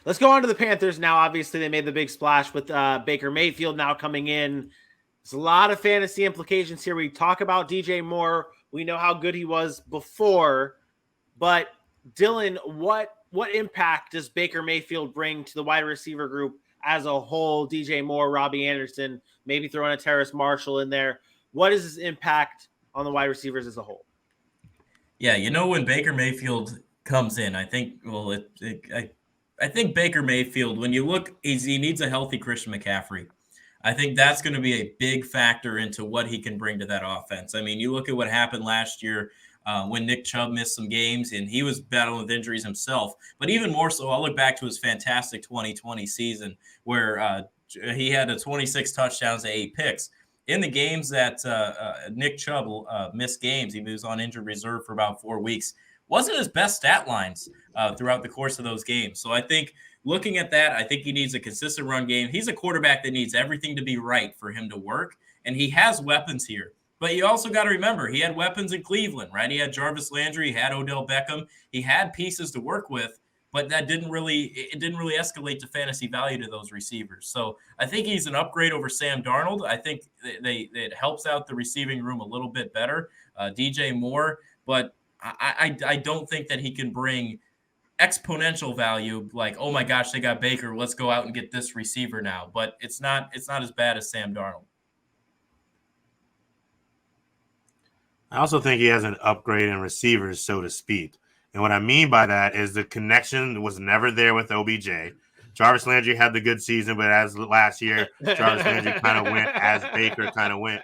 Let's go on to the Panthers now. Obviously, they made the big splash with Baker Mayfield now coming in. There's a lot of fantasy implications here. We talk about DJ Moore. We know how good he was before, but Dylan, what impact does Baker Mayfield bring to the wide receiver group as a whole? DJ Moore, Robby Anderson, maybe throwing a Terrace Marshall in there. What is his impact on the wide receivers as a whole? Yeah, when Baker Mayfield comes in, I think, I think Baker Mayfield, when you look, he needs a healthy Christian McCaffrey. I think that's going to be a big factor into what he can bring to that offense. I mean, you look at what happened last year when Nick Chubb missed some games, and he was battling with injuries himself. But even more so, I'll look back to his fantastic 2020 season where he had 26 touchdowns and 8 picks. In the games that Nick Chubb missed games, he was on injured reserve for about 4 weeks. Wasn't his best stat lines throughout the course of those games. So I think looking at that, I think he needs a consistent run game. He's a quarterback that needs everything to be right for him to work, and he has weapons here. But you also got to remember, he had weapons in Cleveland, right? He had Jarvis Landry, he had Odell Beckham. He had pieces to work with, but that didn't really escalate to fantasy value to those receivers. So I think he's an upgrade over Sam Darnold. I think it helps out the receiving room a little bit better. DJ Moore, but I don't think that he can bring exponential value like, oh my gosh, they got Baker, let's go out and get this receiver now. But it's not as bad as Sam Darnold. I also think he has an upgrade in receivers, so to speak. And what I mean by that is the connection was never there with OBJ. Jarvis Landry had the good season, but as last year, Jarvis Landry kind of went as Baker kind of went.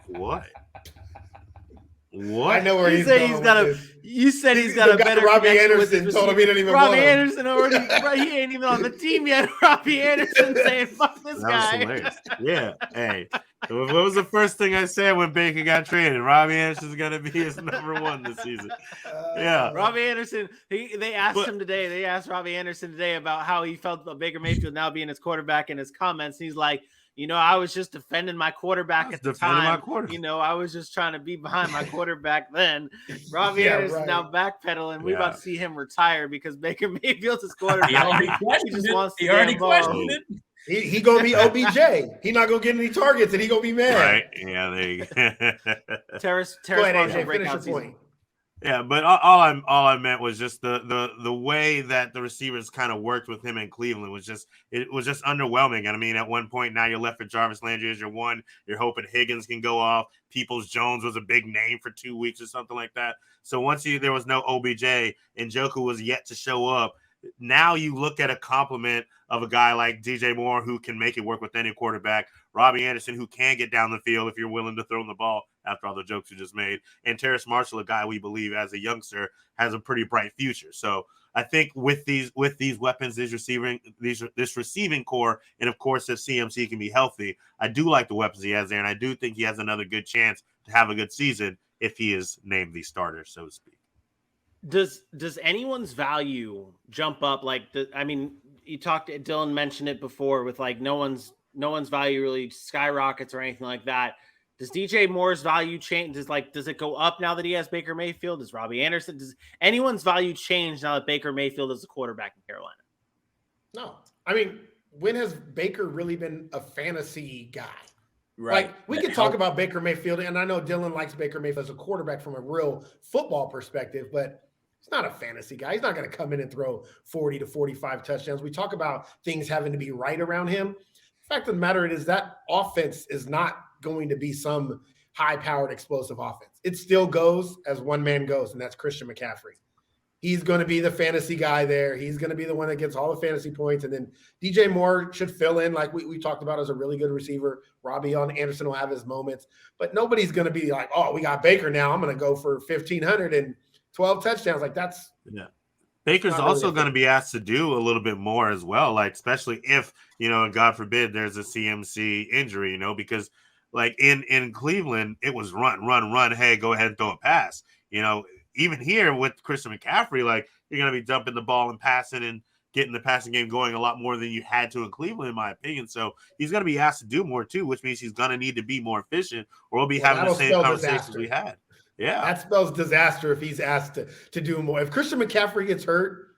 What? I know where he's going. You said he's got a better Robby Anderson. Told him he didn't even Robby Anderson already. He ain't even on the team yet. Robby Anderson saying, "Fuck this guy." Was hilarious. Yeah. Hey, what was the first thing I said when Baker got traded? Robby Anderson's gonna be his number one this season. Yeah. Robby Anderson. They asked him today. They asked Robby Anderson today about how he felt about Baker Mayfield now being his quarterback in his comments. He's like, I was just defending my quarterback at the time. I was just trying to be behind my quarterback then. Robby Anderson now backpedaling. We're about to see him retire because Baker Mayfield's his quarterback. He already questioned it. He gonna be OBJ. He not gonna get any targets, and he gonna be mad. Right? Yeah. There you go. Terrace Marshall breakout season. Yeah, but all I meant was just the way that the receivers kind of worked with him in Cleveland was just underwhelming. And I mean, at one point now you're left with Jarvis Landry as your one. You're hoping Higgins can go off. Peoples-Jones was a big name for 2 weeks or something like that. So once there was no OBJ and Njoku was yet to show up, now you look at a compliment of a guy like DJ Moore who can make it work with any quarterback, Robby Anderson who can get down the field if you're willing to throw him the ball after all the jokes you just made, and Terrace Marshall, a guy we believe as a youngster has a pretty bright future. So I think with these weapons, this receiving core, and of course if CMC can be healthy, I do like the weapons he has there, and I do think he has another good chance to have a good season if he is named the starter, so to speak. Does anyone's value jump up? Dylan mentioned it before with like no one's value really skyrockets or anything like that. Does DJ Moore's value change? Does it go up now that he has Baker Mayfield? Does Robby Anderson? Does anyone's value change now that Baker Mayfield is a quarterback in Carolina? No. I mean, when has Baker really been a fantasy guy? Right. Like, we could talk about Baker Mayfield, and I know Dylan likes Baker Mayfield as a quarterback from a real football perspective, but he's not a fantasy guy. He's not going to come in and throw 40 to 45 touchdowns. We talk about things having to be right around him. The fact of the matter is that offense is not going to be some high-powered, explosive offense. It still goes as one man goes, and that's Christian McCaffrey. He's going to be the fantasy guy there. He's going to be the one that gets all the fantasy points. And then DJ Moore should fill in like we talked about as a really good receiver. Robby Anderson will have his moments. But nobody's going to be like, oh, we got Baker now. I'm going to go for 1,500 and 12 touchdowns. Like that's – yeah. Baker's also going to be asked to do a little bit more as well, like especially if, God forbid there's a CMC injury, because like in Cleveland, it was run. Hey, go ahead and throw a pass. Even here with Christian McCaffrey, like you're going to be dumping the ball and passing and getting the passing game going a lot more than you had to in Cleveland, in my opinion. So he's going to be asked to do more too, which means he's going to need to be more efficient or we'll be having the same conversations we had. Yeah. That spells disaster if he's asked to do more. If Christian McCaffrey gets hurt,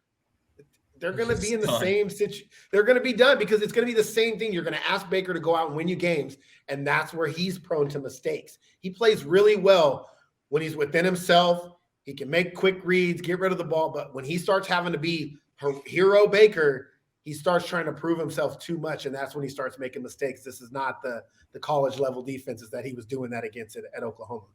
they're going to be in the Done. same situation. They're going to be done because it's going to be the same thing. You're going to ask Baker to go out and win you games, and that's where he's prone to mistakes. He plays really well when he's within himself. He can make quick reads, get rid of the ball, but when he starts having to be hero Baker, he starts trying to prove himself too much, and that's when he starts making mistakes. This is not the college level defenses that he was doing that against at Oklahoma.